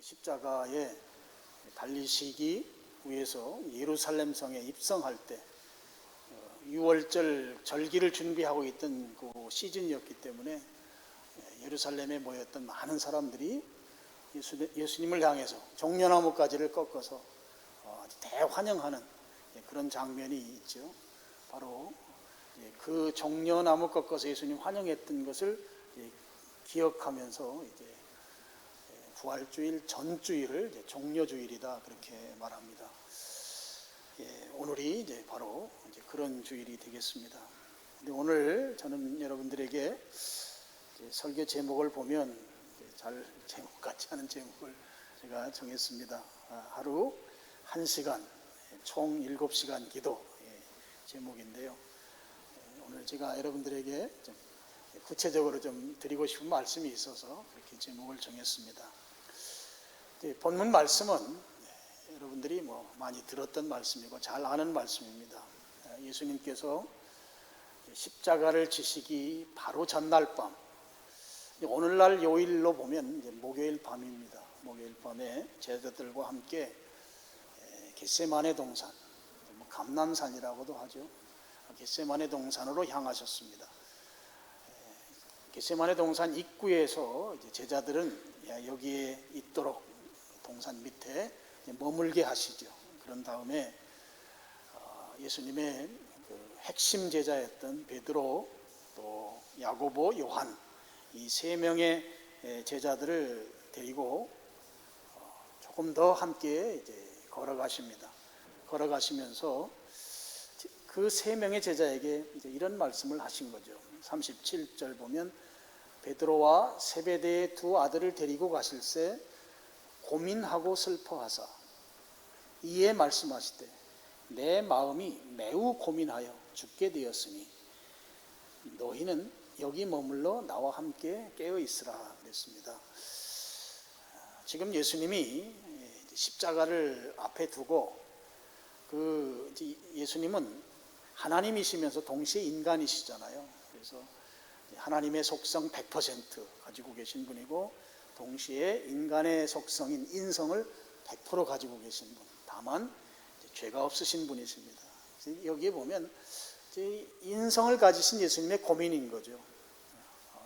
십자가에 달리시기 위해서 예루살렘 성에 입성할 때 6월절 절기를 준비하고 있던 그 시즌이었기 때문에 예루살렘에 모였던 많은 사람들이 예수님을 향해서 종려나무 가지를 꺾어서 대환영하는 그런 장면이 있죠. 바로 그 종려나무 꺾어서 예수님 환영했던 것을 기억하면서 이제 부활주일 전주일을 종려주일이다 그렇게 말합니다. 오늘이 이제 바로 이제 그런 주일이 되겠습니다. 근데 오늘 저는 여러분들에게 설교 제목을 보면 잘 제목 같지 않은 제목을 제가 정했습니다. 하루 1시간, 총 7시간 기도 제목인데요. 오늘 제가 여러분들에게 좀 구체적으로 좀 드리고 싶은 말씀이 있어서 그렇게 제목을 정했습니다. 본문 말씀은 여러분들이 많이 들었던 말씀이고 잘 아는 말씀입니다. 예수님께서 십자가를 지시기 바로 전날 밤, 오늘날 요일로 보면 이제 목요일 밤입니다. 목요일 밤에 제자들과 함께 겟세마네 동산, 감람산이라고도 하죠. 겟세마네 동산으로 향하셨습니다. 겟세마네 동산 입구에서 이제 제자들은 여기에 있도록 동산 밑에 머물게 하시죠. 그런 다음에 예수님의 그 핵심 제자였던 베드로, 또 야고보, 요한 이 세 명의 제자들을 데리고 조금 더 함께 이제 걸어가십니다. 걸어가시면서 그 세 명의 제자에게 이제 이런 말씀을 하신 거죠. 37절 보면 베드로와 세베대의 두 아들을 데리고 가실새 고민하고 슬퍼하사 이에 말씀하시되 내 마음이 매우 고민하여 죽게 되었으니 너희는 여기 머물러 나와 함께 깨어 있으라 그랬습니다. 지금 예수님이 십자가를 앞에 두고 예수님은 하나님이시면서 동시에 인간이시잖아요. 그래서 하나님의 속성 100% 가지고 계신 분이고 동시에 인간의 속성인 인성을 100% 가지고 계신 분, 다만 죄가 없으신 분이십니다. 여기에 보면 인성을 가지신 예수님의 고민인 거죠.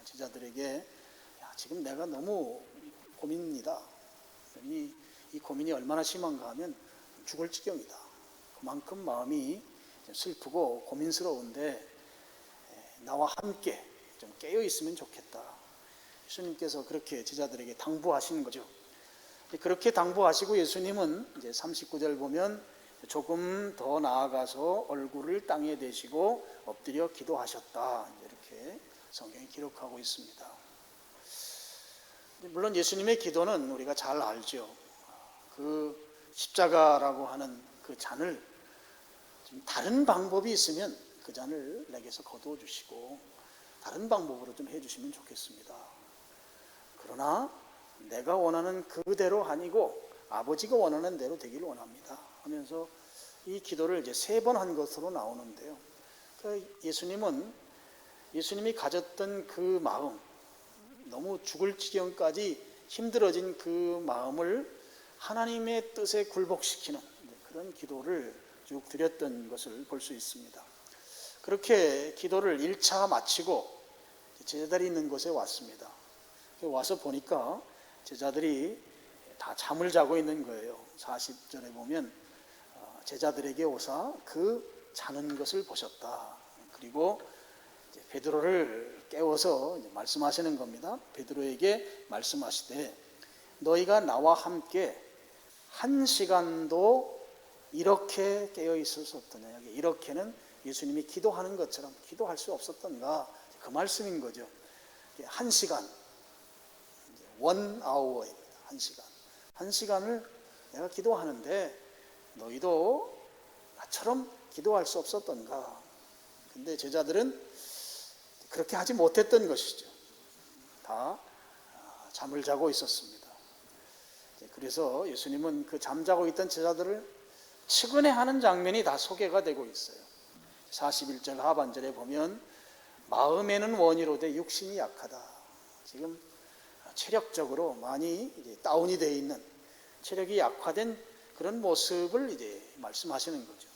제자들에게 지금 내가 너무 고민이다. 이 고민이 얼마나 심한가 하면 죽을 지경이다. 그만큼 마음이 슬프고 고민스러운데 나와 함께 좀 깨어 있으면 좋겠다. 예수님께서 그렇게 제자들에게 당부하시는 거죠. 그렇게 당부하시고 예수님은 이제 39절 보면 조금 더 나아가서 얼굴을 땅에 대시고 엎드려 기도하셨다. 이렇게 성경이 기록하고 있습니다. 물론 예수님의 기도는 우리가 잘 알죠. 그 십자가라고 하는 그 잔을 좀 다른 방법이 있으면 그 잔을 내게서 거두어 주시고 다른 방법으로 좀 해주시면 좋겠습니다. 그러나 내가 원하는 그대로 아니고 아버지가 원하는 대로 되기를 원합니다 하면서 이 기도를 이제 3번 한 것으로 나오는데요. 예수님이 가졌던 그 마음, 너무 죽을 지경까지 힘들어진 그 마음을 하나님의 뜻에 굴복시키는 그런 기도를 쭉 드렸던 것을 볼 수 있습니다. 그렇게 기도를 1차 마치고 제자들이 있는 곳에 왔습니다. 와서 보니까 제자들이 다 잠을 자고 있는 거예요. 40절에 보면 제자들에게 오사 그 자는 것을 보셨다. 그리고 베드로를 깨워서 말씀하시는 겁니다. 베드로에게 말씀하시되 너희가 나와 함께 1시간도 이렇게 깨어 있을 수 없더냐. 이렇게는 예수님이 기도하는 것처럼 기도할 수 없었던가 그 말씀인 거죠. 1시간, 1hour입니다. 1시간. 1시간을 내가 기도하는데 너희도 나처럼 기도할 수 없었던가. 근데 제자들은 그렇게 하지 못했던 것이죠. 다 잠을 자고 있었습니다. 그래서 예수님은 그 잠자고 있던 제자들을 측은해하는 장면이 다 소개가 되고 있어요. 41절 하반절에 보면 마음에는 원이로되 육신이 약하다. 지금 체력적으로 많이 이제 다운이 되어 있는, 체력이 약화된 그런 모습을 이제 말씀하시는 거죠.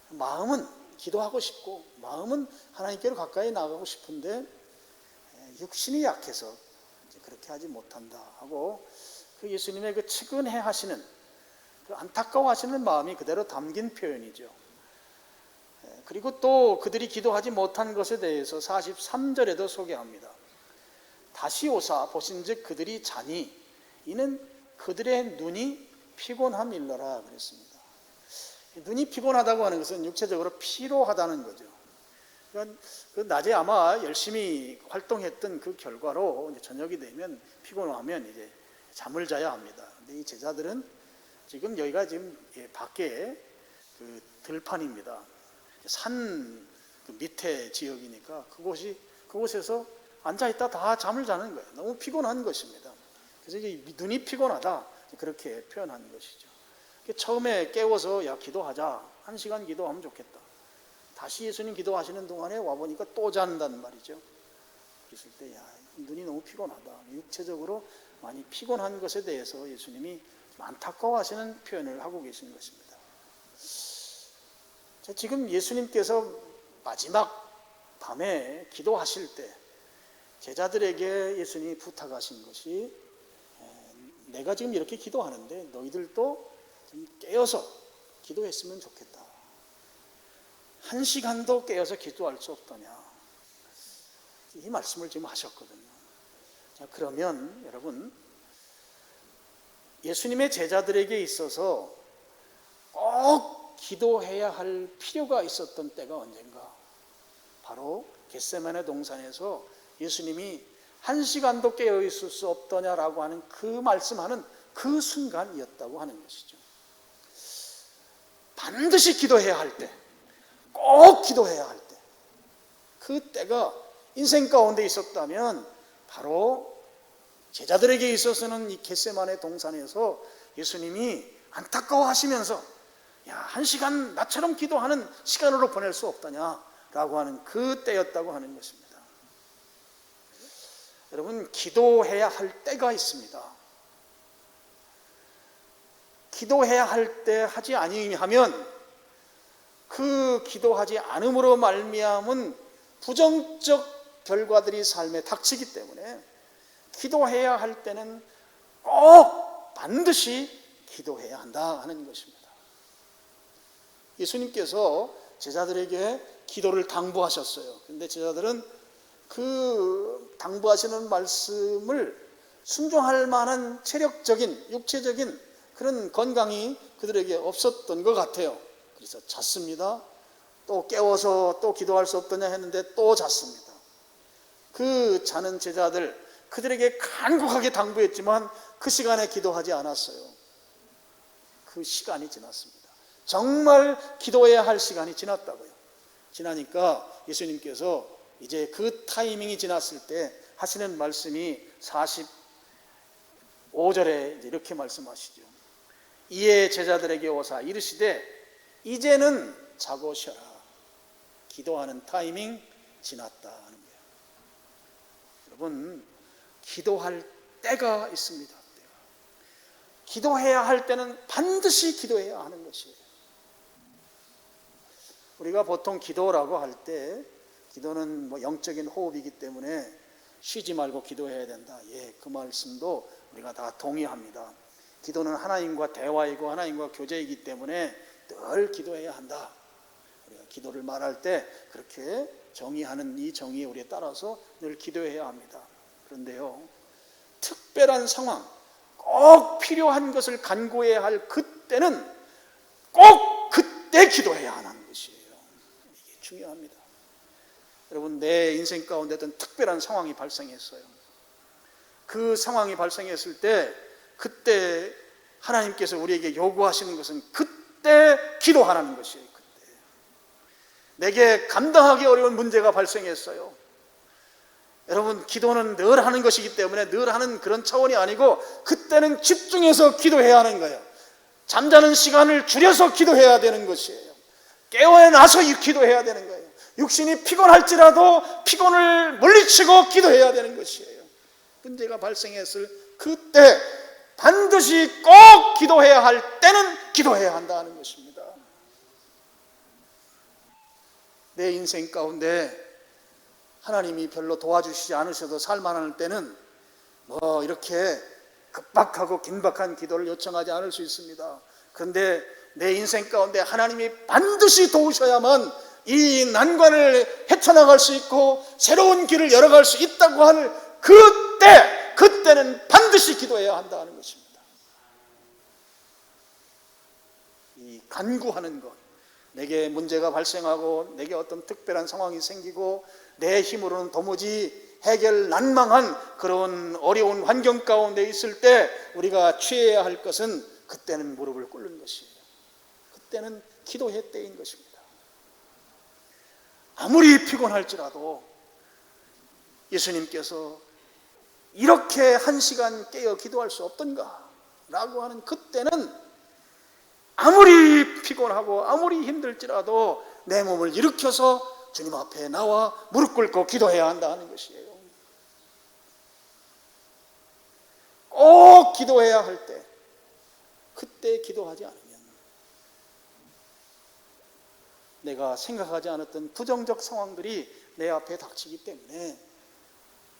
마음은 기도하고 싶고 마음은 하나님께로 가까이 나가고 싶은데 육신이 약해서 이제 그렇게 하지 못한다 하고, 그 예수님의 그 측은해 하시는, 그 안타까워하시는 마음이 그대로 담긴 표현이죠. 그리고 또 그들이 기도하지 못한 것에 대해서 43절에도 소개합니다. 다시 오사 보신즉 그들이 자니 이는 그들의 눈이 피곤함일러라 그랬습니다. 눈이 피곤하다고 하는 것은 육체적으로 피로하다는 거죠. 그러니까 그 낮에 아마 열심히 활동했던 그 결과로 이제 저녁이 되면 피곤하면 이제 잠을 자야 합니다. 근데 이 제자들은 지금 여기가 지금 밖에 그 들판입니다. 산 그 밑에 지역이니까 그곳에서 앉아 있다 다 잠을 자는 거예요. 너무 피곤한 것입니다. 그래서 이제 눈이 피곤하다 그렇게 표현한 것이죠. 처음에 깨워서 야 기도하자, 1시간 기도하면 좋겠다. 다시 예수님 기도하시는 동안에 와보니까 또 잔다는 말이죠. 그랬을 때 야 눈이 너무 피곤하다, 육체적으로 많이 피곤한 것에 대해서 예수님이 안타까워하시는 표현을 하고 계신 것입니다. 지금 예수님께서 마지막 밤에 기도하실 때 제자들에게 예수님이 부탁하신 것이, 내가 지금 이렇게 기도하는데 너희들도 좀 깨어서 기도했으면 좋겠다. 1시간도 깨어서 기도할 수 없더냐, 이 말씀을 지금 하셨거든요. 자, 그러면 여러분, 예수님의 제자들에게 있어서 꼭 기도해야 할 필요가 있었던 때가 언젠가, 바로 겟세마네 동산에서 예수님이 1시간도 깨어 있을 수 없더냐라고 하는 그 말씀하는 그 순간이었다고 하는 것이죠. 반드시 기도해야 할 때, 꼭 기도해야 할 때, 그 때가 인생 가운데 있었다면 바로 제자들에게 있어서는 이 겟세마네 동산에서 예수님이 안타까워하시면서 야 1시간 나처럼 기도하는 시간으로 보낼 수 없다냐라고 하는 그 때였다고 하는 것입니다. 여러분, 기도해야 할 때가 있습니다. 기도해야 할 때 하지 아니하면 그 기도하지 않음으로 말미암은 부정적 결과들이 삶에 닥치기 때문에 기도해야 할 때는 꼭 반드시 기도해야 한다 하는 것입니다. 예수님께서 제자들에게 기도를 당부하셨어요. 그런데 제자들은 그 당부하시는 말씀을 순종할 만한 체력적인, 육체적인 그런 건강이 그들에게 없었던 것 같아요. 그래서 잤습니다. 또 깨워서 또 기도할 수 없더냐 했는데 또 잤습니다. 그 자는 제자들, 그들에게 간곡하게 당부했지만 그 시간에 기도하지 않았어요. 그 시간이 지났습니다. 정말 기도해야 할 시간이 지났다고요. 지나니까 예수님께서 이제 그 타이밍이 지났을 때 하시는 말씀이 45절에 이렇게 말씀하시죠. 이에 제자들에게 오사 이르시되 이제는 자고 쉬어라. 기도하는 타이밍 지났다 하는 거예요. 여러분, 기도할 때가 있습니다. 기도해야 할 때는 반드시 기도해야 하는 것이에요. 우리가 보통 기도라고 할 때, 기도는 영적인 호흡이기 때문에 쉬지 말고 기도해야 된다. 예, 그 말씀도 우리가 다 동의합니다. 기도는 하나님과 대화이고 하나님과 교제이기 때문에 늘 기도해야 한다. 우리가 기도를 말할 때 그렇게 정의하는 이 정의에 우리에 따라서 늘 기도해야 합니다. 그런데요, 특별한 상황, 꼭 필요한 것을 간구해야 할 그때는 꼭 그때 기도해야 하는 것이에요. 이게 중요합니다. 여러분, 내 인생 가운데 어떤 특별한 상황이 발생했어요. 그 상황이 발생했을 때 그때 하나님께서 우리에게 요구하시는 것은 그때 기도하라는 것이에요. 그때 내게 감당하기 어려운 문제가 발생했어요. 여러분, 기도는 늘 하는 것이기 때문에 늘 하는 그런 차원이 아니고 그때는 집중해서 기도해야 하는 거예요. 잠자는 시간을 줄여서 기도해야 되는 것이에요. 깨어나서 기도해야 되는 거예요. 육신이 피곤할지라도 피곤을 물리치고 기도해야 되는 것이에요. 문제가 발생했을 그때 반드시 꼭 기도해야 할 때는 기도해야 한다는 것입니다. 내 인생 가운데 하나님이 별로 도와주시지 않으셔도 살만할 때는 이렇게 급박하고 긴박한 기도를 요청하지 않을 수 있습니다. 그런데 내 인생 가운데 하나님이 반드시 도우셔야만 이 난관을 헤쳐나갈 수 있고 새로운 길을 열어갈 수 있다고 할 그때는 반드시 기도해야 한다는 것입니다. 이 간구하는 것, 내게 문제가 발생하고 내게 어떤 특별한 상황이 생기고 내 힘으로는 도무지 해결 난망한 그런 어려운 환경 가운데 있을 때 우리가 취해야 할 것은 그때는 무릎을 꿇는 것이에요. 그때는 기도의 때인 것입니다. 아무리 피곤할지라도 예수님께서 이렇게 한 시간 깨어 기도할 수 없던가 라고 하는 그때는 아무리 피곤하고 아무리 힘들지라도 내 몸을 일으켜서 주님 앞에 나와 무릎 꿇고 기도해야 한다는 것이에요. 꼭 기도해야 할 때, 그때 기도하지 않으면 내가 생각하지 않았던 부정적 상황들이 내 앞에 닥치기 때문에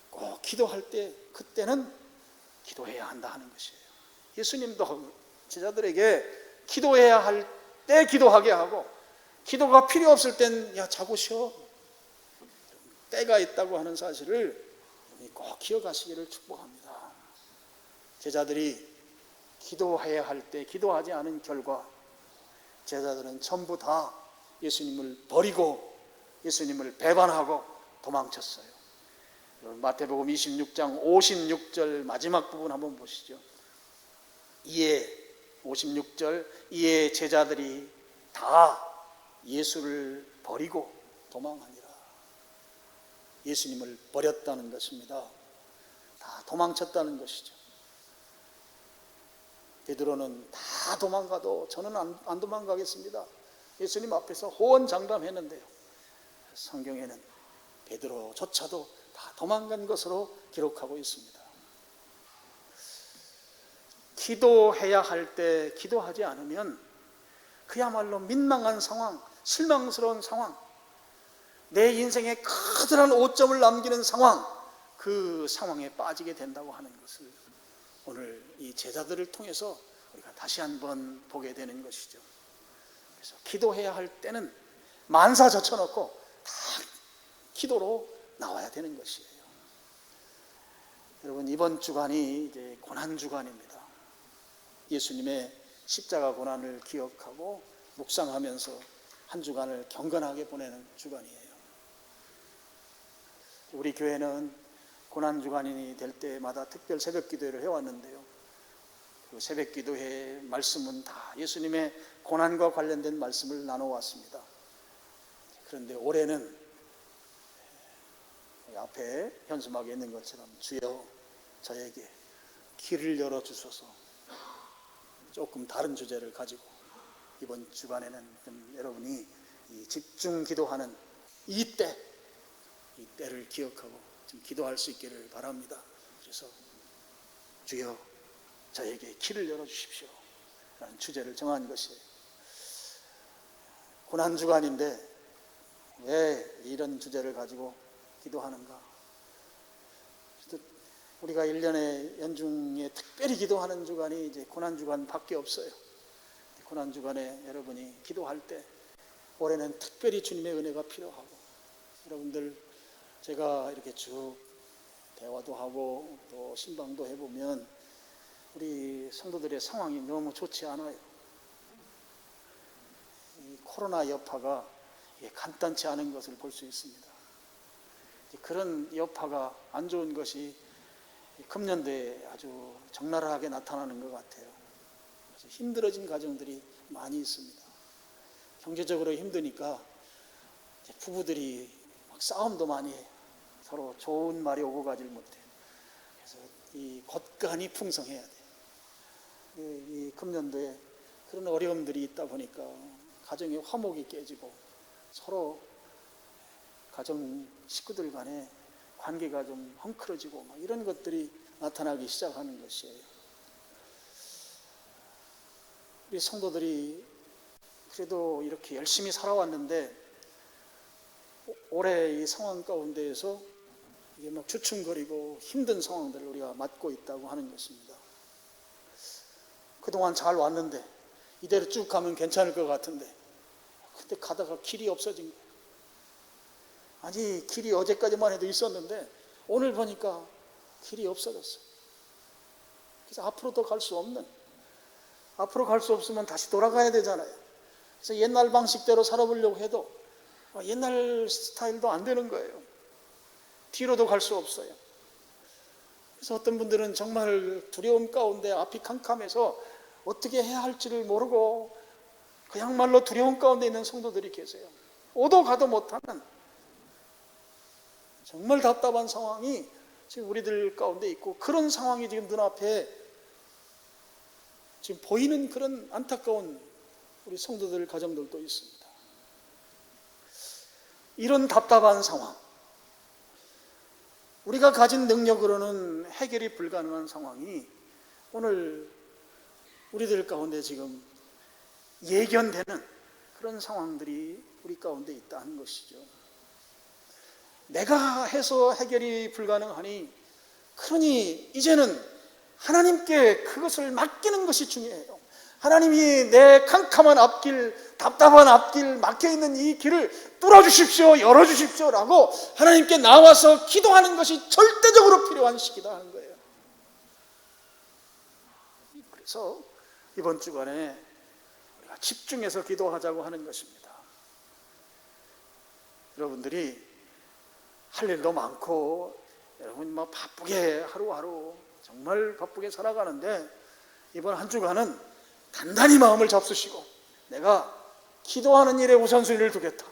꼭 기도할 때, 그때는 기도해야 한다 하는 것이에요. 예수님도 제자들에게 기도해야 할 때 기도하게 하고, 기도가 필요 없을 땐 야 자고 쉬어, 때가 있다고 하는 사실을 꼭 기억하시기를 축복합니다. 제자들이 기도해야 할 때 기도하지 않은 결과 제자들은 전부 다 예수님을 버리고 예수님을 배반하고 도망쳤어요. 마태복음 26장 56절 마지막 부분 한번 보시죠. 이에 56절 이에 제자들이 다 예수를 버리고 도망하니라. 예수님을 버렸다는 것입니다. 다 도망쳤다는 것이죠. 베드로는 다 도망가도 저는 안 도망가겠습니다. 예수님 앞에서 호언장담했는데요. 성경에는 베드로조차도 다 도망간 것으로 기록하고 있습니다. 기도해야 할 때 기도하지 않으면 그야말로 민망한 상황, 실망스러운 상황, 내 인생에 커다란 오점을 남기는 상황, 그 상황에 빠지게 된다고 하는 것을 오늘 이 제자들을 통해서 우리가 다시 한번 보게 되는 것이죠. 그래서 기도해야 할 때는 만사 젖혀놓고 다 기도로 나와야 되는 것이에요. 여러분, 이번 주간이 이제 고난 주간입니다. 예수님의 십자가 고난을 기억하고 묵상하면서 한 주간을 경건하게 보내는 주간이에요. 우리 교회는 고난 주간이 될 때마다 특별 새벽 기도회를 해왔는데요. 그 새벽 기도회의 말씀은 다 예수님의 고난과 관련된 말씀을 나눠왔습니다. 그런데 올해는 앞에 현수막에 있는 것처럼 주여 저에게 길을 열어주소서, 조금 다른 주제를 가지고 이번 주간에는 여러분이 이 집중 기도하는 이 때를 기억하고 좀 기도할 수 있기를 바랍니다. 그래서 주여 저에게 길을 열어주십시오 라는 주제를 정한 것이에요. 고난주간인데 왜 이런 주제를 가지고 기도하는가? 우리가 1년에 연중에 특별히 기도하는 주간이 이제 고난주간 밖에 없어요. 고난주간에 여러분이 기도할 때 올해는 특별히 주님의 은혜가 필요하고, 여러분들 제가 이렇게 쭉 대화도 하고 또 신방도 해보면 우리 성도들의 상황이 너무 좋지 않아요. 이 코로나 여파가 간단치 않은 것을 볼 수 있습니다. 그런 여파가 안 좋은 것이 금년도에 아주 적나라하게 나타나는 것 같아요. 그래서 힘들어진 가정들이 많이 있습니다. 경제적으로 힘드니까 부부들이 막 싸움도 많이 해요. 서로 좋은 말이 오고 가질 못해요. 그래서 이 곳간이 풍성해야 돼요. 이 금년도에 그런 어려움들이 있다 보니까 가정의 화목이 깨지고 서로 가정 식구들 간에 관계가 좀 헝클어지고 막 이런 것들이 나타나기 시작하는 것이에요. 우리 성도들이 그래도 이렇게 열심히 살아왔는데 올해 이 상황 가운데에서 이게 막 주춤거리고 힘든 상황들을 우리가 맞고 있다고 하는 것입니다. 그동안 잘 왔는데 이대로 쭉 가면 괜찮을 것 같은데 근데 가다가 길이 없어진 거예요. 아니 길이 어제까지만 해도 있었는데 오늘 보니까 길이 없어졌어요. 그래서 앞으로도 갈 수 없는, 앞으로 갈 수 없으면 다시 돌아가야 되잖아요. 그래서 옛날 방식대로 살아보려고 해도 옛날 스타일도 안 되는 거예요. 뒤로도 갈 수 없어요. 그래서 어떤 분들은 정말 두려움 가운데 앞이 캄캄해서 어떻게 해야 할지를 모르고 그야말로 두려움 가운데 있는 성도들이 계세요. 오도 가도 못하는 정말 답답한 상황이 지금 우리들 가운데 있고, 그런 상황이 지금 눈앞에 지금 보이는 그런 안타까운 우리 성도들 가정들도 있습니다. 이런 답답한 상황, 우리가 가진 능력으로는 해결이 불가능한 상황이 오늘 우리들 가운데 지금 예견되는 그런 상황들이 우리 가운데 있다는 것이죠. 내가 해서 해결이 불가능하니 그러니 이제는 하나님께 그것을 맡기는 것이 중요해요. 하나님이 내 캄캄한 앞길, 답답한 앞길, 막혀있는 이 길을 뚫어주십시오, 열어주십시오라고 하나님께 나와서 기도하는 것이 절대적으로 필요한 시기다 하는 거예요. 그래서 이번 주간에 우리가 집중해서 기도하자고 하는 것입니다. 여러분들이 할 일도 많고 여러분 뭐 바쁘게 하루하루 정말 바쁘게 살아가는데 이번 한 주간은 단단히 마음을 잡수시고 내가 기도하는 일에 우선순위를 두겠다,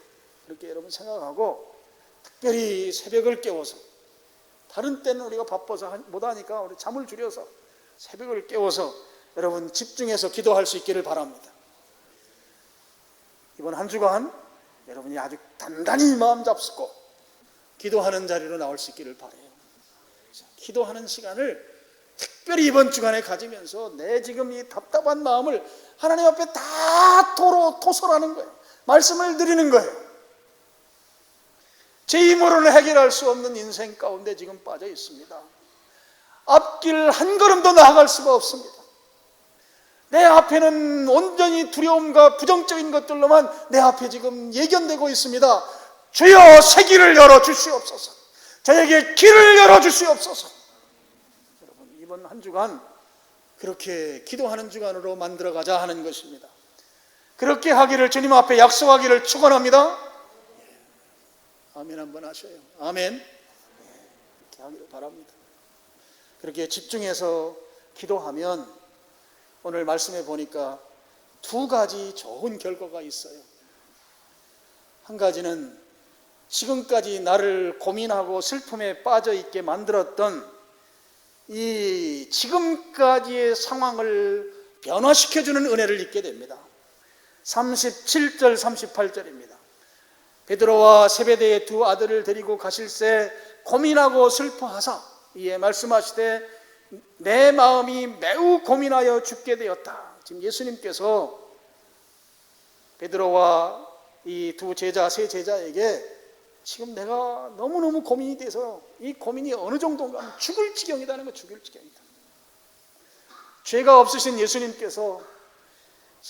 이렇게 여러분 생각하고 특별히 새벽을 깨워서, 다른 때는 우리가 바빠서 못하니까 우리 잠을 줄여서 새벽을 깨워서 여러분 집중해서 기도할 수 있기를 바랍니다. 이번 한 주간 여러분이 아주 단단히 마음 잡수고 기도하는 자리로 나올 수 있기를 바라요. 기도하는 시간을 특별히 이번 주간에 가지면서 내 지금 이 답답한 마음을 하나님 앞에 다 토설하는 거예요. 말씀을 드리는 거예요. 제 힘으로는 해결할 수 없는 인생 가운데 지금 빠져 있습니다. 앞길 한 걸음도 나아갈 수가 없습니다. 내 앞에는 온전히 두려움과 부정적인 것들로만 내 앞에 지금 예견되고 있습니다. 주여 새 길을 열어주시옵소서. 저에게 길을 열어주시옵소서. 여러분 이번 한 주간 그렇게 기도하는 주간으로 만들어가자 하는 것입니다. 그렇게 하기를 주님 앞에 약속하기를 축원합니다. 아멘 한번 하셔요. 아멘. 그렇게 하기를 바랍니다. 그렇게 집중해서 기도하면 오늘 말씀해 보니까 두 가지 좋은 결과가 있어요. 한 가지는 지금까지 나를 고민하고 슬픔에 빠져 있게 만들었던 이 지금까지의 상황을 변화시켜주는 은혜를 입게 됩니다. 37절 38절입니다. 베드로와 세베대의 두 아들을 데리고 가실새 고민하고 슬퍼하사 이에 말씀하시되 내 마음이 매우 고민하여 죽게 되었다. 지금 예수님께서 베드로와 이 두 제자, 세 제자에게 지금 내가 너무너무 고민이 돼서 이 고민이 어느 정도인가 죽을 지경이다는 거, 죽을 지경이다. 죄가 없으신 예수님께서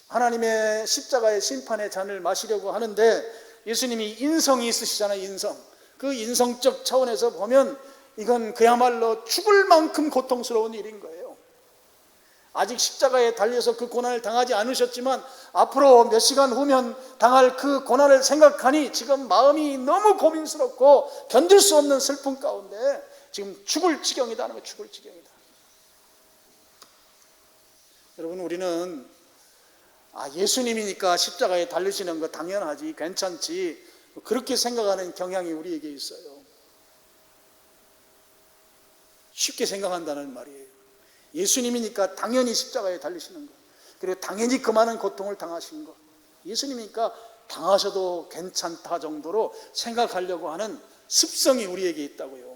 하나님의 십자가의 심판의 잔을 마시려고 하는데 예수님이 인성이 있으시잖아요. 인성. 그 인성적 차원에서 보면 이건 그야말로 죽을 만큼 고통스러운 일인 거예요. 아직 십자가에 달려서 그 고난을 당하지 않으셨지만 앞으로 몇 시간 후면 당할 그 고난을 생각하니 지금 마음이 너무 고민스럽고 견딜 수 없는 슬픔 가운데 지금 죽을 지경이다 하는 거, 죽을 지경이다. 여러분 우리는 예수님이니까 십자가에 달리시는 거 당연하지, 괜찮지, 그렇게 생각하는 경향이 우리에게 있어요. 쉽게 생각한다는 말이에요. 예수님이니까 당연히 십자가에 달리시는 것, 그리고 당연히 그 많은 고통을 당하신 것, 예수님이니까 당하셔도 괜찮다 정도로 생각하려고 하는 습성이 우리에게 있다고요.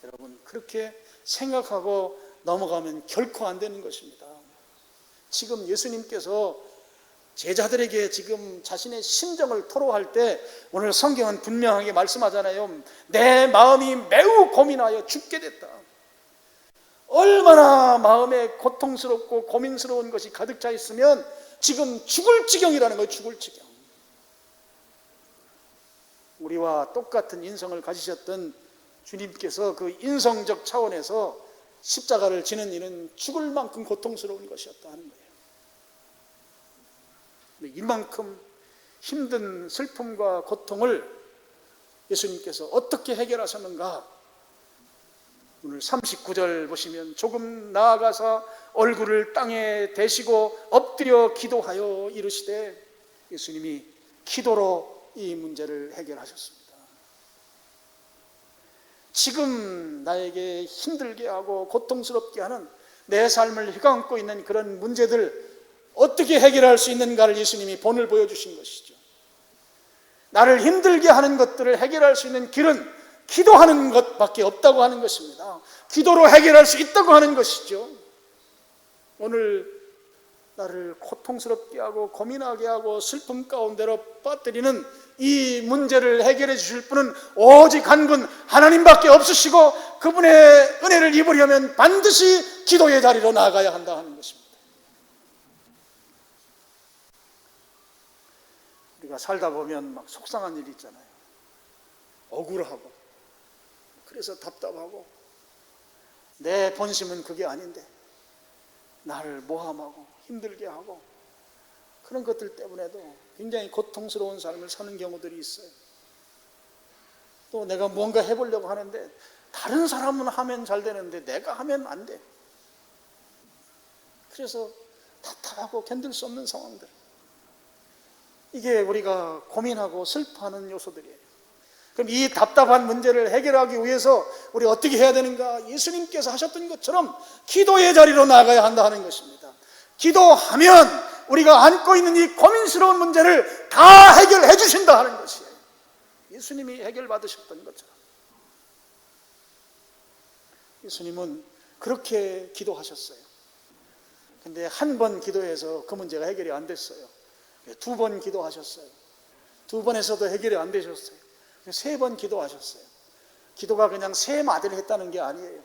여러분, 그렇게 생각하고 넘어가면 결코 안 되는 것입니다. 지금 예수님께서 제자들에게 지금 자신의 심정을 토로할 때 오늘 성경은 분명하게 말씀하잖아요. 내 마음이 매우 고민하여 죽게 됐다. 얼마나 마음에 고통스럽고 고민스러운 것이 가득 차 있으면 지금 죽을 지경이라는 거예요. 죽을 지경. 우리와 똑같은 인성을 가지셨던 주님께서 그 인성적 차원에서 십자가를 지는 일은 죽을 만큼 고통스러운 것이었다 하는 거예요. 이만큼 힘든 슬픔과 고통을 예수님께서 어떻게 해결하셨는가? 오늘 39절 보시면 조금 나아가서 얼굴을 땅에 대시고 엎드려 기도하여 이르시되 예수님이 기도로 이 문제를 해결하셨습니다. 지금 나에게 힘들게 하고 고통스럽게 하는 내 삶을 휘감고 있는 그런 문제들 어떻게 해결할 수 있는가를 예수님이 본을 보여주신 것이죠. 나를 힘들게 하는 것들을 해결할 수 있는 길은 기도하는 것밖에 없다고 하는 것입니다. 기도로 해결할 수 있다고 하는 것이죠. 오늘 나를 고통스럽게 하고 고민하게 하고 슬픔 가운데로 빠뜨리는 이 문제를 해결해 주실 분은 오직 한 분 하나님밖에 없으시고 그분의 은혜를 입으려면 반드시 기도의 자리로 나아가야 한다 하는 것입니다. 우리가 살다 보면 막 속상한 일이 있잖아요. 억울하고 그래서 답답하고 내 본심은 그게 아닌데 나를 모함하고 힘들게 하고 그런 것들 때문에도 굉장히 고통스러운 삶을 사는 경우들이 있어요. 또 내가 뭔가 해보려고 하는데 다른 사람은 하면 잘 되는데 내가 하면 안 돼. 그래서 답답하고 견딜 수 없는 상황들. 이게 우리가 고민하고 슬퍼하는 요소들이에요. 그럼 이 답답한 문제를 해결하기 위해서 우리 어떻게 해야 되는가? 예수님께서 하셨던 것처럼 기도의 자리로 나가야 한다 하는 것입니다. 기도하면 우리가 안고 있는 이 고민스러운 문제를 다 해결해 주신다 하는 것이에요. 예수님이 해결받으셨던 것처럼. 예수님은 그렇게 기도하셨어요. 근데 한 번 기도해서 그 문제가 해결이 안 됐어요. 2번 기도하셨어요. 2번에서도 해결이 안 되셨어요. 3번 기도하셨어요. 기도가 그냥 3마디를 했다는 게 아니에요.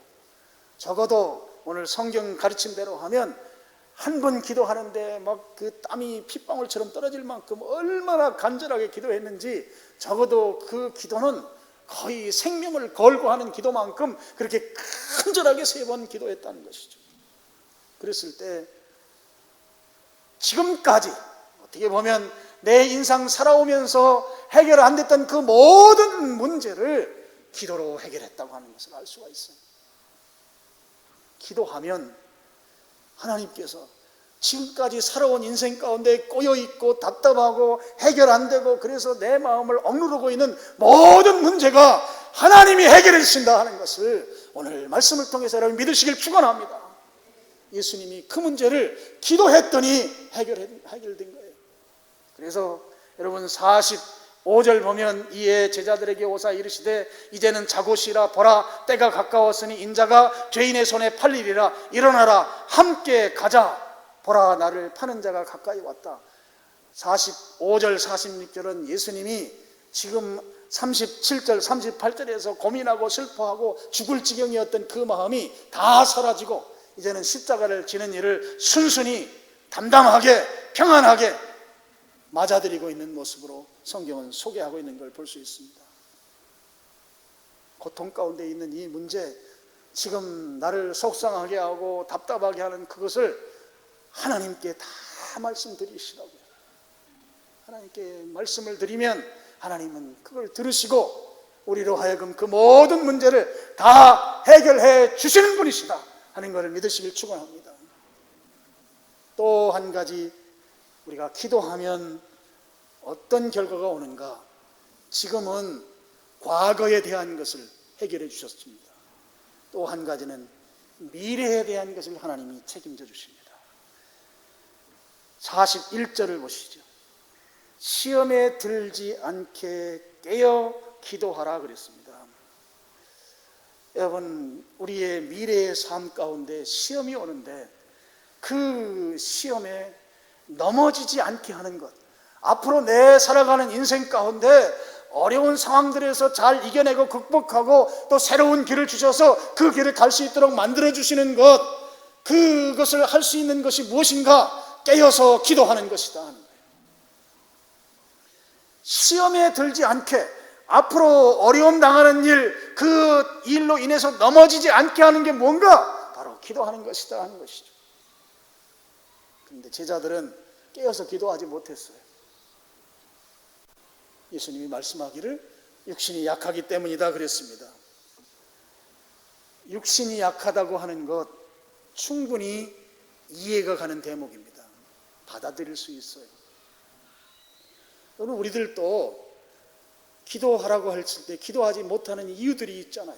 적어도 오늘 성경 가르침대로 하면 한 번 기도하는데 막 그 땀이 핏방울처럼 떨어질 만큼 얼마나 간절하게 기도했는지 적어도 그 기도는 거의 생명을 걸고 하는 기도만큼 그렇게 간절하게 3번 기도했다는 것이죠. 그랬을 때 지금까지 어떻게 보면 내 인생 살아오면서 해결 안 됐던 그 모든 문제를 기도로 해결했다고 하는 것을 알 수가 있어요. 기도하면 하나님께서 지금까지 살아온 인생 가운데 꼬여있고 답답하고 해결 안 되고 그래서 내 마음을 억누르고 있는 모든 문제가 하나님이 해결해 주신다 하는 것을 오늘 말씀을 통해서 여러분 믿으시길 축원합니다. 예수님이 그 문제를 기도했더니 해결된 거예요. 그래서 여러분 45절 보면 이에 제자들에게 오사 이르시되 이제는 자고 쉬라. 보라 때가 가까웠으니 인자가 죄인의 손에 팔리리라. 일어나라 함께 가자. 보라 나를 파는 자가 가까이 왔다. 45절 46절은 예수님이 지금 37절 38절에서 고민하고 슬퍼하고 죽을 지경이었던 그 마음이 다 사라지고 이제는 십자가를 지는 일을 순순히 담담하게 평안하게 맞아들이고 있는 모습으로 성경은 소개하고 있는 걸 볼 수 있습니다. 고통 가운데 있는 이 문제, 지금 나를 속상하게 하고 답답하게 하는 그것을 하나님께 다 말씀드리시라고요. 하나님께 말씀을 드리면 하나님은 그걸 들으시고 우리로 하여금 그 모든 문제를 다 해결해 주시는 분이시다 하는 것을 믿으시길 축원합니다. 또 한 가지 우리가 기도하면 어떤 결과가 오는가? 지금은 과거에 대한 것을 해결해 주셨습니다. 또 한 가지는 미래에 대한 것을 하나님이 책임져 주십니다. 41절을 보시죠. 시험에 들지 않게 깨어 기도하라 그랬습니다. 여러분, 우리의 미래의 삶 가운데 시험이 오는데 그 시험에 넘어지지 않게 하는 것, 앞으로 내 살아가는 인생 가운데 어려운 상황들에서 잘 이겨내고 극복하고 또 새로운 길을 주셔서 그 길을 갈 수 있도록 만들어 주시는 것, 그것을 할 수 있는 것이 무엇인가? 깨어서 기도하는 것이다. 시험에 들지 않게, 앞으로 어려움 당하는 일, 그 일로 인해서 넘어지지 않게 하는 게 뭔가? 바로 기도하는 것이다 하는 것이죠. 그런데 제자들은 깨어서 기도하지 못했어요. 예수님이 말씀하기를 육신이 약하기 때문이다 그랬습니다. 육신이 약하다고 하는 것 충분히 이해가 가는 대목입니다. 받아들일 수 있어요. 여러분, 우리들도 기도하라고 했을 때 기도하지 못하는 이유들이 있잖아요.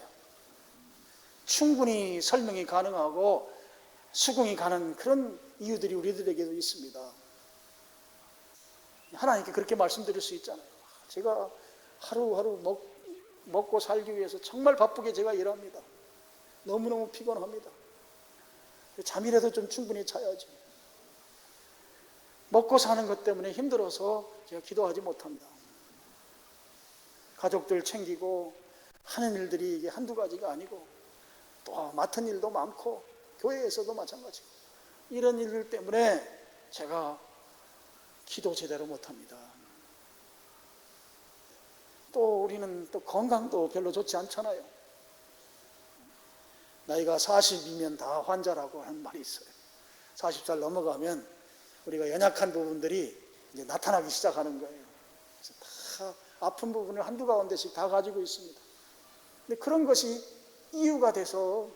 충분히 설명이 가능하고 수긍이 가는 그런 이유들이 우리들에게도 있습니다. 하나님께 그렇게 말씀드릴 수 있잖아요. 제가 하루하루 먹고 살기 위해서 정말 바쁘게 제가 일합니다. 너무너무 피곤합니다. 잠이라도 좀 충분히 자야죠. 먹고 사는 것 때문에 힘들어서 제가 기도하지 못합니다. 가족들 챙기고 하는 일들이 이게 한두 가지가 아니고 또 맡은 일도 많고 교회에서도 마찬가지고 이런 일들 때문에 제가 기도 제대로 못합니다. 또 우리는 또 건강도 별로 좋지 않잖아요. 나이가 40이면 다 환자라고 하는 말이 있어요. 40살 넘어가면 우리가 연약한 부분들이 이제 나타나기 시작하는 거예요. 그래서 다 아픈 부분을 한두 가운데씩 다 가지고 있습니다. 근데 그런 것이 이유가 돼서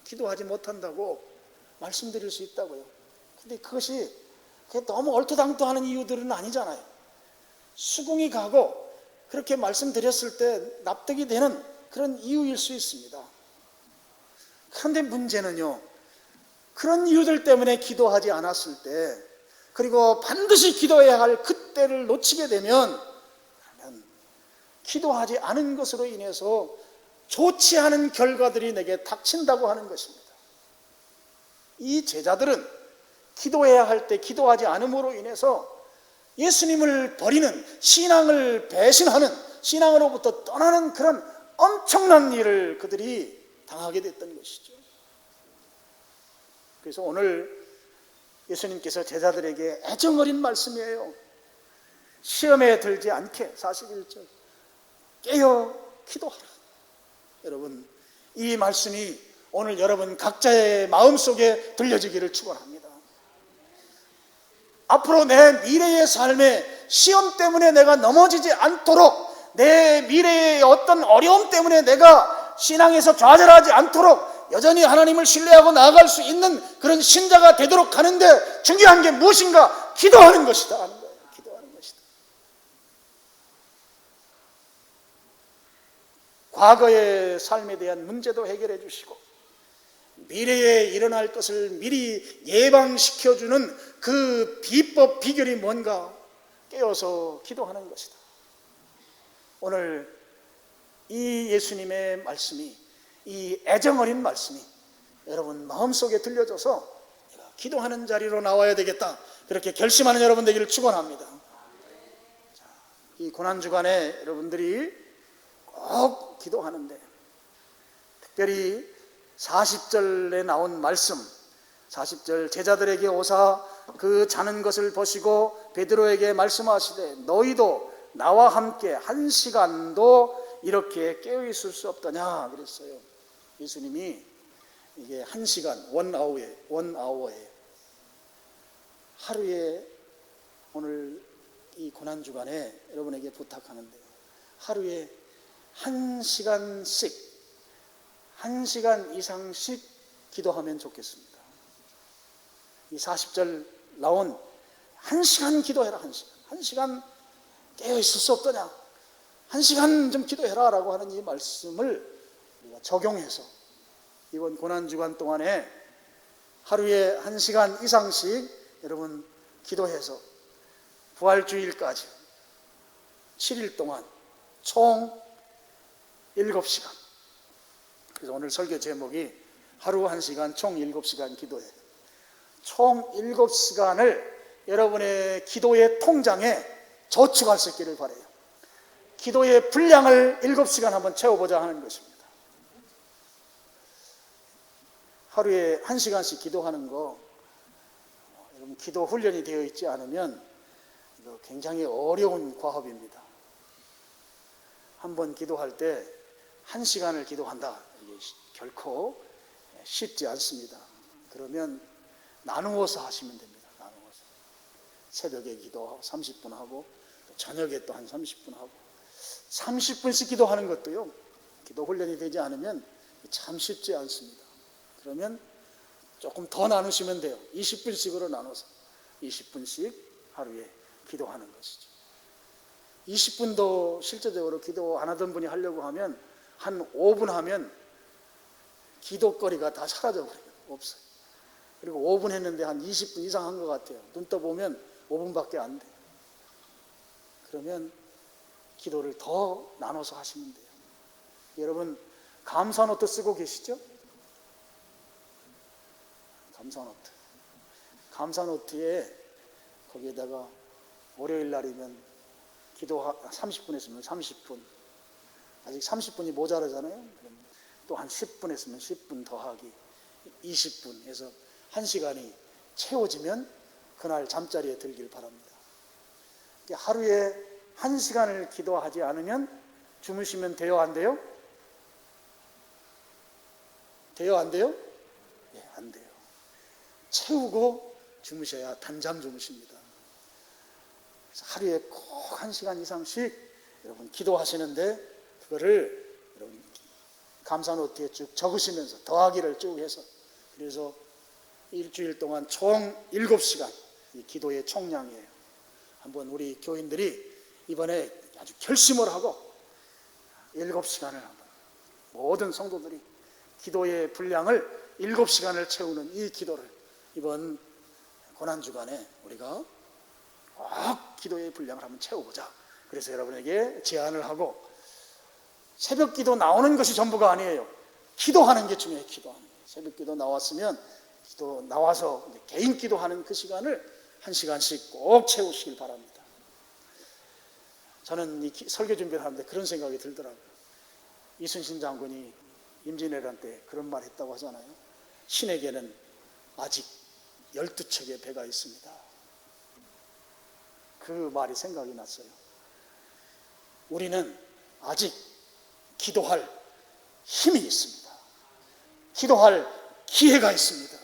기도하지 못한다고 말씀드릴 수 있다고요. 근데 그게 너무 얼토당토하는 이유들은 아니잖아요. 수긍이 가고 그렇게 말씀드렸을 때 납득이 되는 그런 이유일 수 있습니다. 그런데 문제는요, 그런 이유들 때문에 기도하지 않았을 때, 그리고 반드시 기도해야 할 그때를 놓치게 되면, 그러면 기도하지 않은 것으로 인해서 좋지 않은 결과들이 내게 닥친다고 하는 것입니다. 이 제자들은 기도해야 할 때 기도하지 않음으로 인해서 예수님을 버리는, 신앙을 배신하는, 신앙으로부터 떠나는 그런 엄청난 일을 그들이 당하게 됐던 것이죠. 그래서 오늘 예수님께서 제자들에게 애정어린 말씀이에요. 시험에 들지 않게, 41절 깨어 기도하라. 여러분, 이 말씀이 오늘 여러분 각자의 마음속에 들려지기를 축원합니다. 앞으로 내 미래의 삶에 시험 때문에 내가 넘어지지 않도록, 내 미래의 어떤 어려움 때문에 내가 신앙에서 좌절하지 않도록 여전히 하나님을 신뢰하고 나아갈 수 있는 그런 신자가 되도록 하는데 중요한 게 무엇인가? 기도하는 것이다 하는 거예요. 기도하는 것이다. 과거의 삶에 대한 문제도 해결해 주시고 미래에 일어날 것을 미리 예방시켜주는 그 비법, 비결이 뭔가? 깨어서 기도하는 것이다. 오늘 이 예수님의 말씀이, 이 애정어린 말씀이 여러분 마음속에 들려져서 내가 기도하는 자리로 나와야 되겠다, 그렇게 결심하는 여러분 되기를 축원합니다. 이 고난주간에 여러분들이 꼭 기도하는데, 특별히 40절에 나온 말씀, 40절 제자들에게 오사 그 자는 것을 보시고 베드로에게 말씀하시되 너희도 나와 함께 한 시간도 이렇게 깨어 있을 수 없더냐 그랬어요. 예수님이 이게 한 시간, 원아워에 하루에, 오늘 이 고난주간에 여러분에게 부탁하는데 하루에 한 시간씩, 한 시간 이상씩 기도하면 좋겠습니다. 이 40절 나온 한 시간 기도해라, 한 시간 깨어 있을 수 없더냐, 한 시간 좀 기도해라 라고 하는 이 말씀을 우리가 적용해서 이번 고난주간 동안에 하루에 한 시간 이상씩 여러분 기도해서 부활주일까지 7일 동안 총 7시간 그래서 오늘 설교 제목이 하루 1시간 총 7시간 기도예요. 총 7시간을 여러분의 기도의 통장에 저축할 수 있기를 바라요. 기도의 분량을 7시간 한번 채워보자 하는 것입니다. 하루에 1시간씩 기도하는 거, 여러분 기도 훈련이 되어 있지 않으면 이거 굉장히 어려운 과업입니다. 한번 기도할 때 1시간을 기도한다. 이게 결코 쉽지 않습니다. 그러면 나누어서 하시면 됩니다. 나누어서. 새벽에 기도 30분 하고 저녁에 또 한 30분 하고 30분씩 기도하는 것도요. 기도 훈련이 되지 않으면 참 쉽지 않습니다. 그러면 조금 더 나누시면 돼요. 20분씩으로 나눠서 20분씩 하루에 기도하는 것이죠. 20분도 실제적으로 기도 안 하던 분이 하려고 하면 한 5분 하면 기도거리가 다 사라져버려요. 없어요. 그리고 5분 했는데 한 20분 이상 한 것 같아요. 눈 떠보면 5분밖에 안 돼요. 그러면 기도를 더 나눠서 하시면 돼요. 여러분 감사 노트 쓰고 계시죠? 감사 노트. 감사 노트에 거기에다가 월요일 날이면 기도 30분 했으면 30분. 아직 30분이 모자라잖아요. 또 한 10분 했으면 10분 더하기 20분 해서 1시간이 채워지면 그날 잠자리에 들길 바랍니다. 하루에 1시간을 기도하지 않으면 주무시면 돼요? 안 돼요? 돼요? 안 돼요? 예, 안 돼요. 채우고 주무셔야 단잠 주무십니다. 그래서 하루에 꼭 1시간 이상씩 여러분 기도하시는데 그거를 여러분 감사 노트에 쭉 적으시면서 더하기를 쭉 해서 그래서 일주일 동안 총 7시간 이 기도의 총량이에요. 한번 우리 교인들이 이번에 아주 결심을 하고 7시간을 한번 모든 성도들이 기도의 분량을 7시간을 채우는 이 기도를 이번 고난주간에 우리가 꼭 기도의 분량을 한번 채워보자. 그래서 여러분에게 제안을 하고 새벽 기도 나오는 것이 전부가 아니에요. 기도하는 게 중요해요. 기도하는 게. 새벽 기도 나왔으면 기도 나와서 개인 기도하는 그 시간을 1시간씩 꼭 채우시길 바랍니다. 저는 이 설교 준비를 하는데 그런 생각이 들더라고요. 이순신 장군이 임진왜란 때 그런 말 했다고 하잖아요. 신에게는 아직 12척의 배가 있습니다. 그 말이 생각이 났어요. 우리는 아직 기도할 힘이 있습니다. 기도할 기회가 있습니다.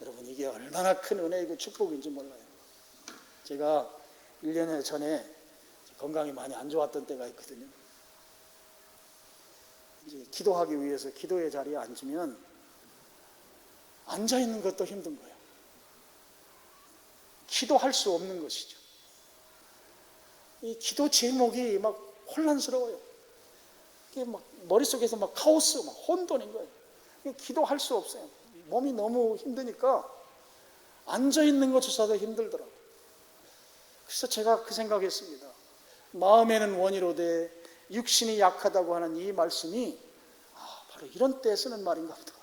여러분 이게 얼마나 큰 은혜이고 축복인지 몰라요. 제가 1년 전에 건강이 많이 안 좋았던 때가 있거든요. 이제 기도하기 위해서 기도의 자리에 앉으면 앉아있는 것도 힘든 거예요. 기도할 수 없는 것이죠. 이 기도 제목이 막 혼란스러워요. 이게 막 머릿속에서 막 카오스, 막 혼돈인 거예요. 기도할 수 없어요. 몸이 너무 힘드니까 앉아있는 것조차도 힘들더라고요. 그래서 제가 그 생각했습니다. 마음에는 원이로되 육신이 약하다고 하는 이 말씀이 바로 이런 때에 쓰는 말인가 보다.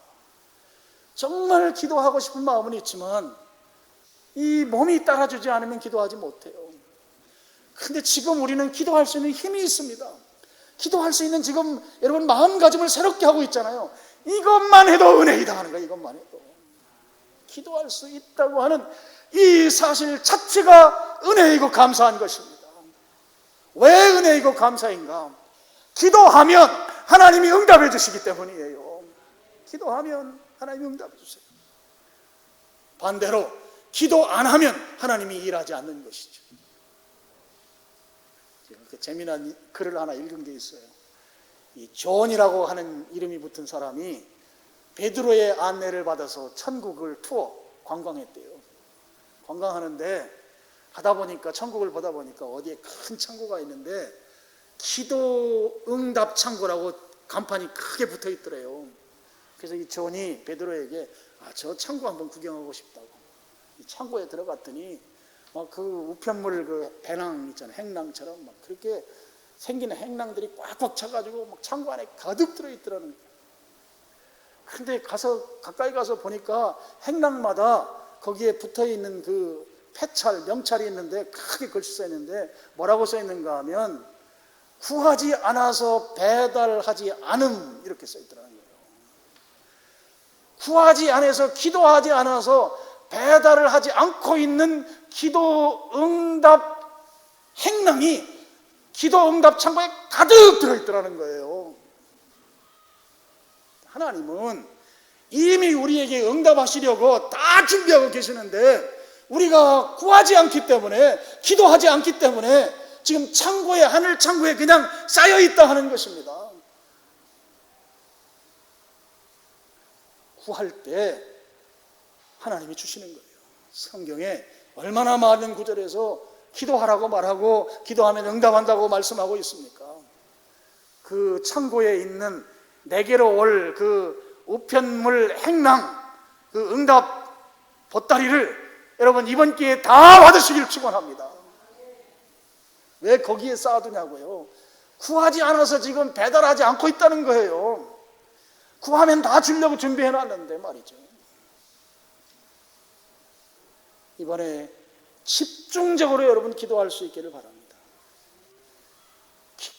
정말 기도하고 싶은 마음은 있지만 이 몸이 따라주지 않으면 기도하지 못해요. 근데 지금 우리는 기도할 수 있는 힘이 있습니다. 기도할 수 있는 지금 여러분 마음가짐을 새롭게 하고 있잖아요. 이것만 해도 은혜이다 하는 거예요. 이것만 해도 기도할 수 있다고 하는 이 사실 자체가 은혜이고 감사한 것입니다. 왜 은혜이고 감사인가? 기도하면 하나님이 응답해 주시기 때문이에요. 기도하면 하나님이 응답해 주세요. 반대로 기도 안 하면 하나님이 일하지 않는 것이죠. 재미난 글을 하나 읽은 게 있어요. 이 존이라고 하는 이름이 붙은 사람이 베드로의 안내를 받아서 천국을 투어 관광했대요. 관광하는데 가다 보니까 천국을 보다 보니까 어디에 큰 창고가 있는데 기도 응답 창고라고 간판이 크게 붙어 있더래요. 그래서 이 존이 베드로에게 저 창고 한번 구경하고 싶다고 이 창고에 들어갔더니 막 그 우편물 그 배낭 있잖아요. 행낭처럼 막 그렇게 생기는 행낭들이 꽉꽉 차가지고 막 창고 안에 가득 들어있더라는 거예요. 그런데 가까이 가서 보니까 행랑마다 거기에 붙어 있는 그 명찰이 있는데 크게 글씨 써 있는데 뭐라고 써 있는가 하면 구하지 않아서 배달하지 않음 이렇게 써 있더라는 거예요. 구하지 않아서, 기도하지 않아서 배달을 하지 않고 있는 기도 응답 행랑이 기도 응답 창고에 가득 들어있더라는 거예요. 하나님은 이미 우리에게 응답하시려고 다 준비하고 계시는데 우리가 구하지 않기 때문에, 기도하지 않기 때문에 지금 창고에, 하늘 창고에 그냥 쌓여있다 하는 것입니다. 구할 때 하나님이 주시는 거예요. 성경에 얼마나 많은 구절에서 기도하라고 말하고 기도하면 응답한다고 말씀하고 있습니까? 그 창고에 있는 내게로 올 그 우편물 행랑, 그 응답 보따리를 여러분 이번 기회에 다 받으시길 축원합니다. 왜 거기에 쌓아두냐고요? 구하지 않아서 지금 배달하지 않고 있다는 거예요. 구하면 다 주려고 준비해놨는데 말이죠. 이번에 집중적으로 여러분 기도할 수 있기를 바랍니다.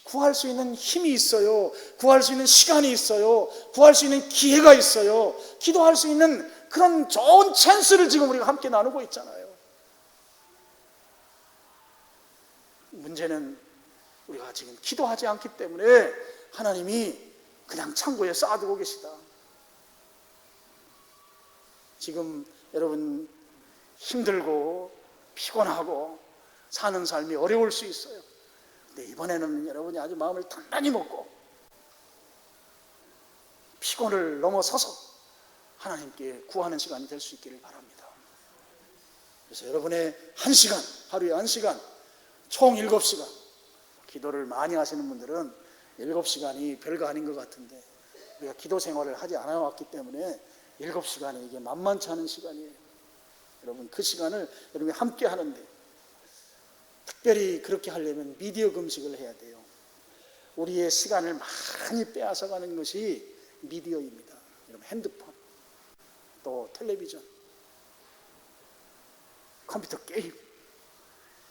구할 수 있는 힘이 있어요. 구할 수 있는 시간이 있어요. 구할 수 있는 기회가 있어요. 기도할 수 있는 그런 좋은 찬스를 지금 우리가 함께 나누고 있잖아요. 문제는 우리가 지금 기도하지 않기 때문에 하나님이 그냥 창고에 쌓아두고 계시다. 지금 여러분 힘들고 피곤하고 사는 삶이 어려울 수 있어요. 근데 이번에는 여러분이 아주 마음을 단단히 먹고 피곤을 넘어서서 하나님께 구하는 시간이 될 수 있기를 바랍니다. 그래서 여러분의 1시간, 하루에 1시간, 총 7시간, 기도를 많이 하시는 분들은 7시간이 별거 아닌 것 같은데 우리가 기도 생활을 하지 않아 왔기 때문에 7시간이 이게 만만치 않은 시간이에요. 여러분 그 시간을 여러분이 함께 하는데 특별히 그렇게 하려면 미디어 금식을 해야 돼요. 우리의 시간을 많이 빼앗아가는 것이 미디어입니다. 여러분 핸드폰, 또 텔레비전, 컴퓨터 게임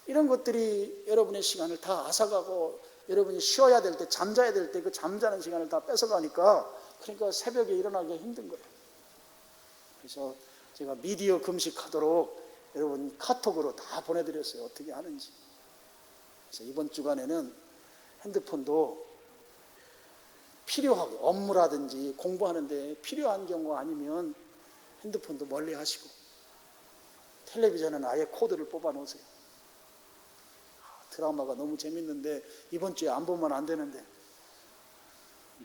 이런 것들이 여러분의 시간을 다 앗아가고 여러분이 쉬어야 될 때, 잠자야 될 때 그 잠자는 시간을 다 뺏어가니까 그러니까 새벽에 일어나기가 힘든 거예요. 그래서 제가 미디어 금식하도록 여러분 카톡으로 다 보내드렸어요. 어떻게 하는지. 그래서 이번 주간에는 핸드폰도 필요하고 업무라든지 공부하는데 필요한 경우 아니면 핸드폰도 멀리 하시고 텔레비전은 아예 코드를 뽑아 놓으세요. 드라마가 너무 재밌는데 이번 주에 안 보면 안 되는데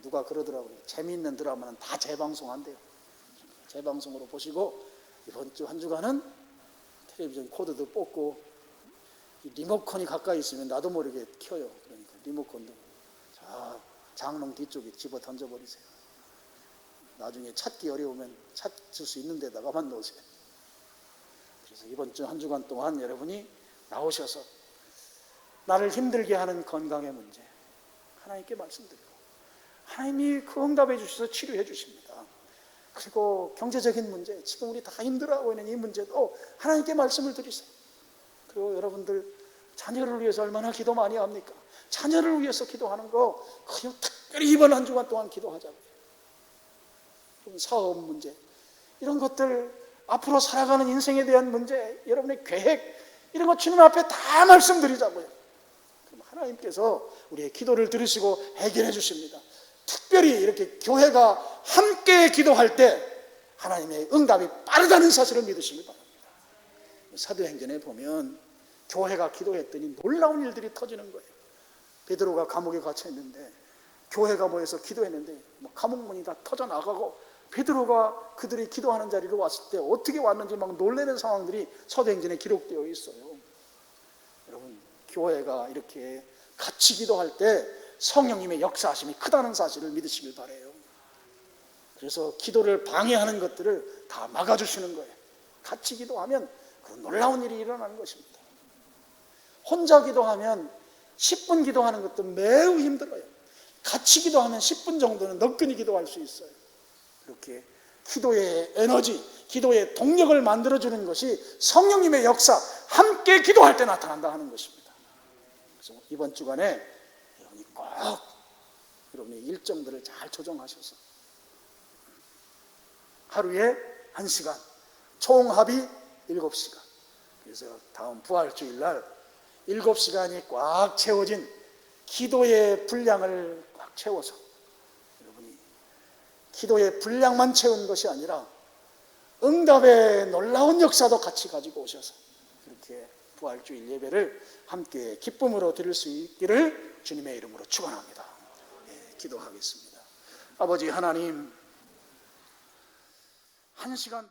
누가 그러더라고요. 재미있는 드라마는 다 재방송한대요. 재방송으로 보시고 이번 주 한 주간은 텔레비전 코드도 뽑고 리모컨이 가까이 있으면 나도 모르게 켜요. 그러니까 리모컨도 장롱 뒤쪽에 집어 던져버리세요. 나중에 찾기 어려우면 찾을 수 있는 데다가만 놓으세요. 그래서 이번 주 한 주간 동안 여러분이 나오셔서 나를 힘들게 하는 건강의 문제 하나님께 말씀드리고 하나님이 그 응답해 주셔서 치료해 주십니다. 그리고 경제적인 문제, 지금 우리 다 힘들어하고 있는 이 문제도 하나님께 말씀을 드리세요. 그리고 여러분들 자녀를 위해서 얼마나 기도 많이 합니까? 자녀를 위해서 기도하는 거 그냥 특별히 이번 한 주간 동안 기도하자고요. 사업 문제 이런 것들, 앞으로 살아가는 인생에 대한 문제, 여러분의 계획 이런 거 주님 앞에 다 말씀드리자고요. 그럼 하나님께서 우리의 기도를 들으시고 해결해 주십니다. 특별히 이렇게 교회가 함께 기도할 때 하나님의 응답이 빠르다는 사실을 믿으시기 바랍니다. 사도행전에 보면 교회가 기도했더니 놀라운 일들이 터지는 거예요. 베드로가 감옥에 갇혀 있는데 교회가 모여서 기도했는데 감옥 문이 다 터져 나가고 베드로가 그들이 기도하는 자리로 왔을 때 어떻게 왔는지 막 놀라는 상황들이 사도행전에 기록되어 있어요. 여러분 교회가 이렇게 같이 기도할 때 성령님의 역사하심이 크다는 사실을 믿으시길 바라요. 그래서 기도를 방해하는 것들을 다 막아주시는 거예요. 같이 기도하면 그런 놀라운 일이 일어나는 것입니다. 혼자 기도하면 10분 기도하는 것도 매우 힘들어요. 같이 기도하면 10분 정도는 너끈히 기도할 수 있어요. 그렇게 기도의 에너지, 기도의 동력을 만들어주는 것이 성령님의 역사, 함께 기도할 때 나타난다 하는 것입니다. 그래서 이번 주간에 여러분이 꼭 여러분의 일정들을 잘 조정하셔서 하루에 1시간, 총 합이 7시간. 그래서 다음 부활주일 날 7시간이 꽉 채워진 기도의 분량을 꽉 채워서 여러분이 기도의 분량만 채운 것이 아니라 응답의 놀라운 역사도 같이 가지고 오셔서 그렇게 부활주일 예배를 함께 기쁨으로 드릴 수 있기를 주님의 이름으로 축원합니다. 기도하겠습니다. 아버지 하나님, 1시간